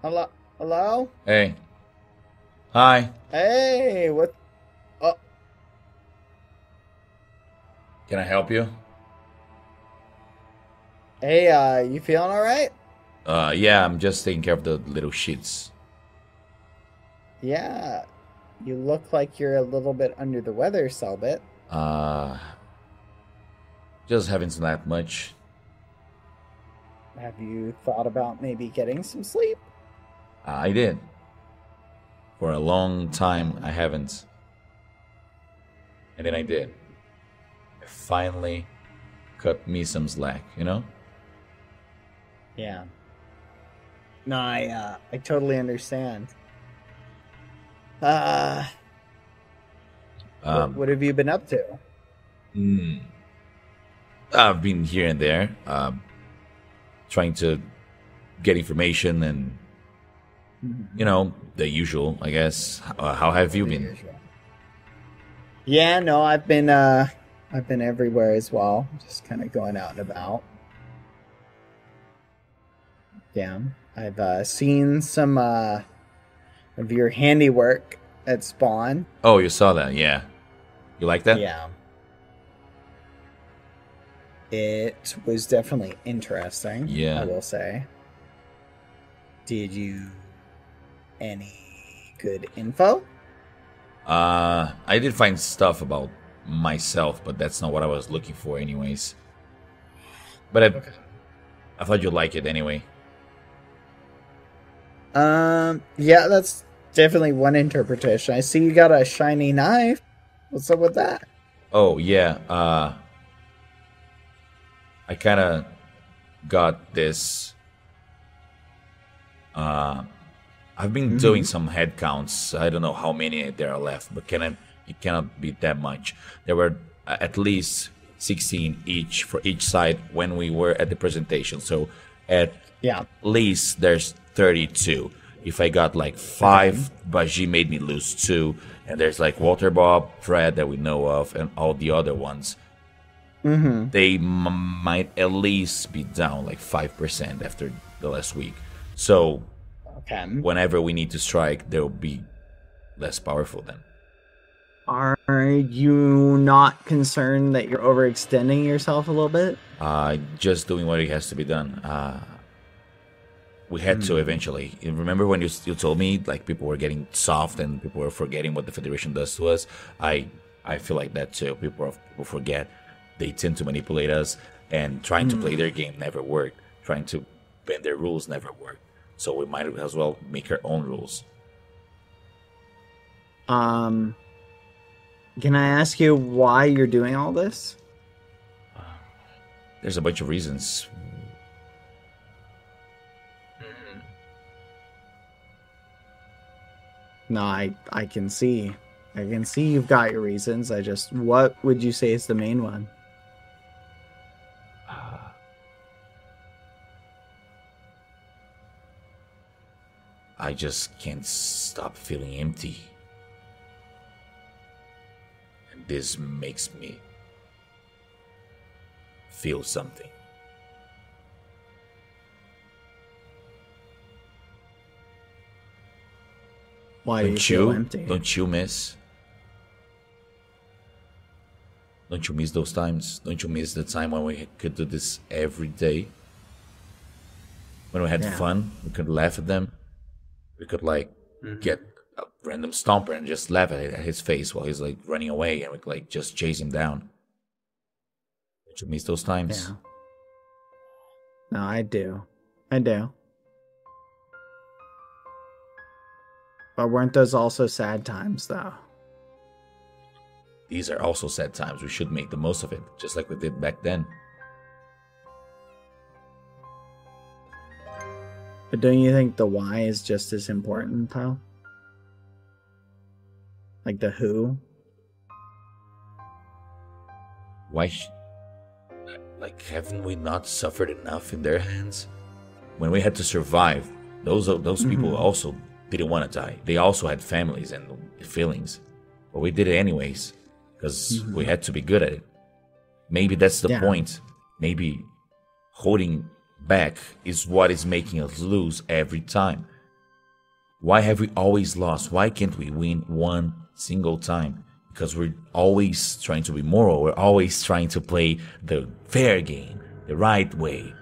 Hello? Hello? Hey. Hi. Hey, what? Oh, Can I help you? hey, you feeling all right? Yeah, I'm just taking care of the little shits. Yeah, you look like you're a little bit under the weather, Cellbit. Uh, just haven't slept much. Have you thought about maybe getting some sleep? I did. For a long time, Okay. I haven't. And then I did. I finally cut me some slack, you know? Yeah. No, I totally understand. Uh, what Um, what have you been up to? mm, I've been here and there, trying to get information and, Mhm. the usual, I guess. How have you The been? usual. Yeah, no, I've been everywhere as well, just kind of going out and about. Yeah, I've seen some of your handiwork at Spawn. Oh, you saw that, yeah. You like that? Yeah, it was definitely interesting, I Yeah. will say. Did you any good info? I did find stuff about myself, but that's not what I was looking for, anyways. But Okay. I thought you'd like it anyway. Yeah, that's definitely one interpretation. I see you got a shiny knife. What's up with that? Oh yeah, I kind of got this. Uh, I've been doing Mm-hmm. some head counts. I don't know how many there are left, but it cannot be that much. There were at least 16 each for each side when we were at the presentation. So at Yeah. least there's 32. If I got like Okay. five, Baji made me lose two, and there's like Walter Bob, Fred that we know of, and all the other ones. Mm-hmm. They might at least be down like 5% after the last week. So Okay. whenever we need to strike, they'll be less powerful then. Are you not concerned that you're overextending yourself a little bit? Just doing what it has to be done. We had to Hmm. eventually. You remember when you told me like people were getting soft and people were forgetting what the Federation does to us? I feel like that too. People forget. They tend to manipulate us, and trying to play Hmm. their game never worked. Trying to bend their rules never worked. So we might as well make our own rules. Um, can I ask you why you're doing all this? There's a bunch of reasons. No, I can see. I can see you've got your reasons. I just what would you say is the main one? I just can't stop feeling empty, and this makes me feel something. Why do you Don't feel you? empty? Don't you miss? Don't you miss those times? Don't you miss the time when we could do this every day? When we had Yeah. fun, we could laugh at them. We could like get Hmm. a random stomper and just laugh at his face while he's like running away, and we could like just chase him down. Don't you miss those times? Yeah. No, I do. I do. But weren't those also sad times though? These are also sad times. We should make the most of it, just like we did back then. But don't you think the why is just as important though? Like the who? Why? Like, haven't we not suffered enough in their hands? When we had to survive, those people Hmm. also didn't want to die. They also had families and feelings, but we did it anyways because we Hmm. had to be good at it. Maybe that's the Yeah. point. Maybe holding back is what is making us lose every time. Why have we always lost? Why can't we win one single time? Because we're always trying to be moral. We're always trying to play the fair game, the right way.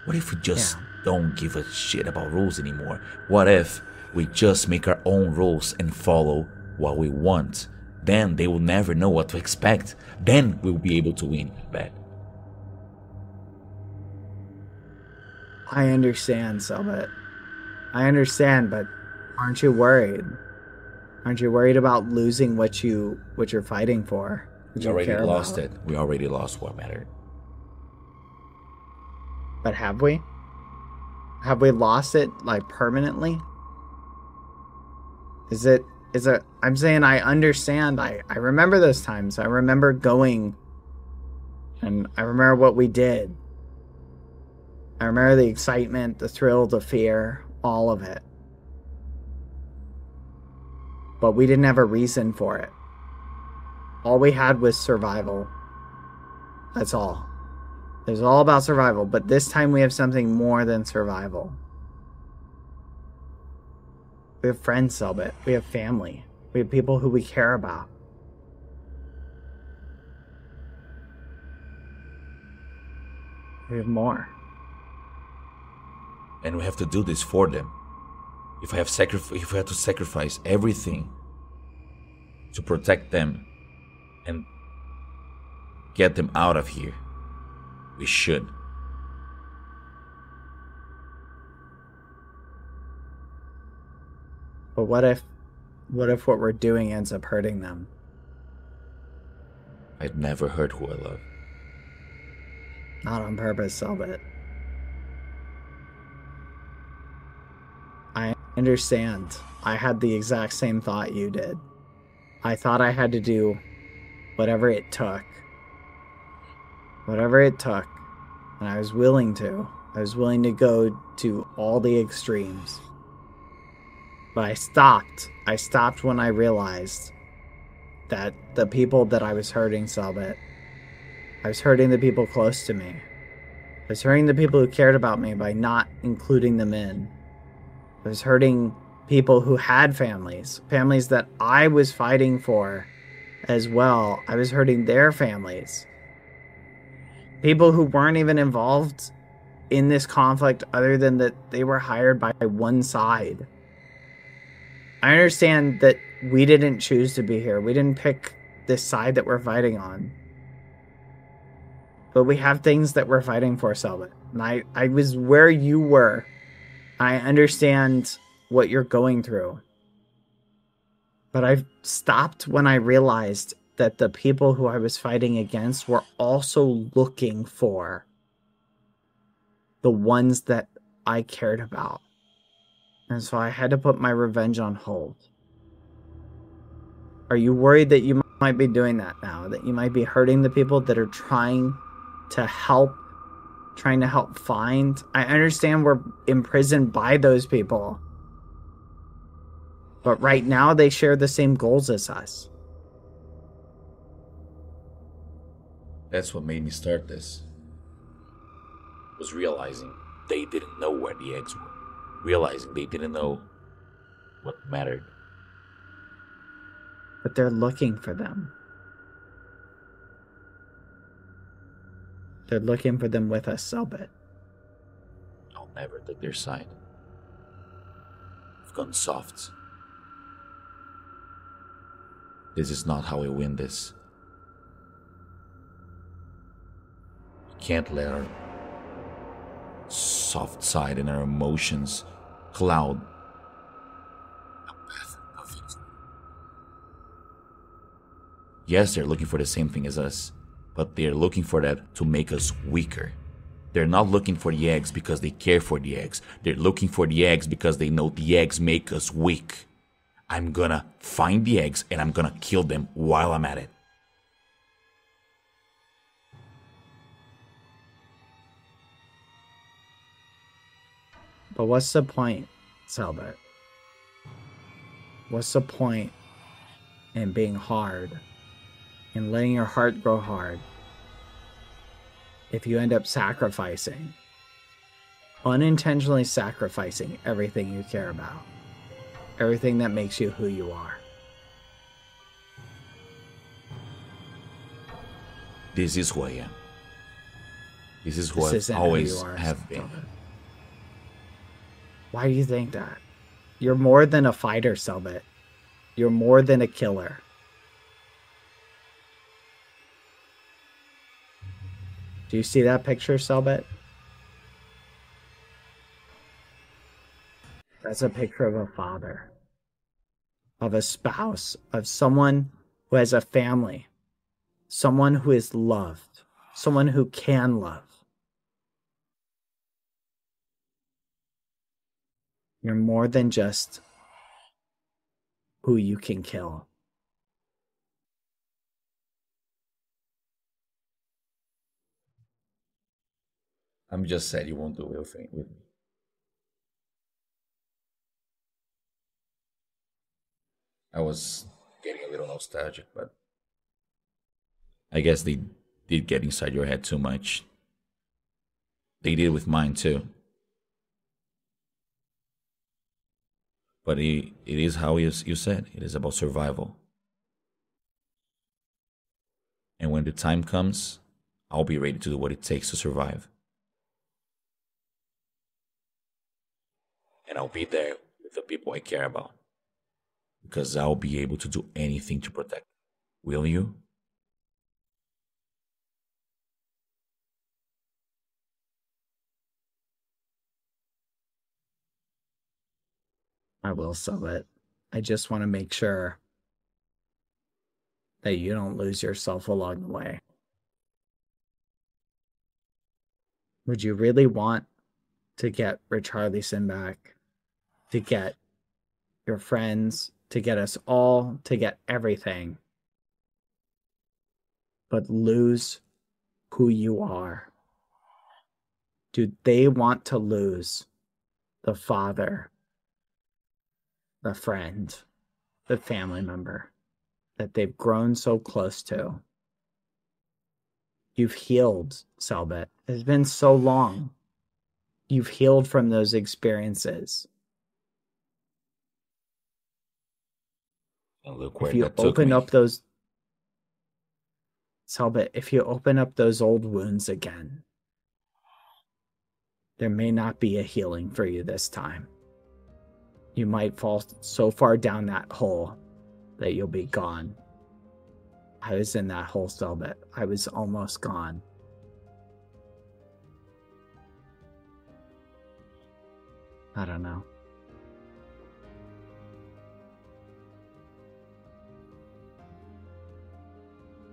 What if we just don't give a shit about rules anymore? What if we just make our own rules and follow what we want? Then they will never know what to expect. Then we'll be able to win back. I understand, Cellbit. I understand, but aren't you worried? Aren't you worried about losing what you're fighting for? We already lost it. We already lost what mattered. But have we? Have we lost it, like, permanently? Is it, I'm saying I understand. I remember those times. I remember going, and I remember what we did. I remember the excitement, the thrill, the fear, all of it. But we didn't have a reason for it. All we had was survival. That's all. It was all about survival, but this time we have something more than survival. We have friends, Cellbit. We have family. We have people who we care about. We have more. And we have to do this for them. If we have to sacrifice everything to protect them and get them out of here, we should. But what if what we're doing ends up hurting them? I'd never hurt who I love. Not on purpose, Cellbit. I understand. I had the exact same thought you did. I thought I had to do whatever it took. Whatever it took. And I was willing to. I was willing to go to all the extremes. But I stopped. I stopped when I realized that the people that I was hurting, Cellbit, I was hurting the people close to me. I was hurting the people who cared about me by not including them in. I was hurting people who had families that I was fighting for as well. I was hurting their families. People who weren't even involved in this conflict other than that they were hired by one side. I understand that we didn't choose to be here. We didn't pick this side that we're fighting on. But we have things that we're fighting for, Cellbit. And I was where you were. I understand what you're going through. But I stopped when I realized that the people who I was fighting against were also looking for the ones that I cared about. And so I had to put my revenge on hold. Are you worried that you might be doing that now? That you might be hurting the people that are trying to help find? I understand we're imprisoned by those people. But right now they share the same goals as us. That's what made me start this. Was realizing they didn't know where the eggs were. Realizing they didn't know what mattered. But they're looking for them. They're looking for them with us, Cellbit. I'll never take their side. I've gone soft. This is not how we win this. We can't let our soft side and our emotions cloud the path of victory. Yes, they're looking for the same thing as us, but they're looking for that to make us weaker. They're not looking for the eggs because they care for the eggs. They're looking for the eggs because they know the eggs make us weak. I'm gonna find the eggs and I'm gonna kill them while I'm at it. But what's the point, Cellbit? What's the point in being hard and letting your heart grow hard if you end up sacrificing Unintentionally sacrificing everything you care about. Everything that makes you who you are. This is who I am. This is who I always have been. Why do you think that? You're more than a fighter, Cellbit. You're more than a killer. Do you see that picture, Cellbit? That's a picture of a father, of a spouse, of someone who has a family, someone who is loved, someone who can love. You're more than just who you can kill. I'm just sad you won't do a real thing with me. I was getting a little nostalgic, but I guess they did get inside your head too much. They did with mine too. But it is how you said. It is about survival. And when the time comes, I'll be ready to do what it takes to survive. And I'll be there with the people I care about. Because I'll be able to do anything to protect. Will you? I will sell it. I just want to make sure that you don't lose yourself along the way. Would you really want to get Richarlison back? To get your friends? To get us all? To get everything? But lose who you are? Do they want to lose the father, the friend, the family member that they've grown so close to? You've healed, Cellbit. It's been so long. You've healed from those experiences. And look where If you that took open me. up those, Cellbit, if you open up those old wounds again, there may not be a healing for you this time. You might fall so far down that hole that you'll be gone. I was in that hole, Cellbit. I was almost gone. I don't know.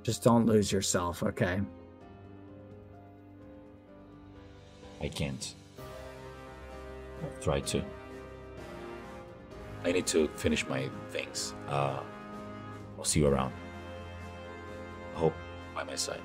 Just don't lose yourself, okay? I can't. I'll try to. I need to finish my things. I'll see you around. I hope by my side.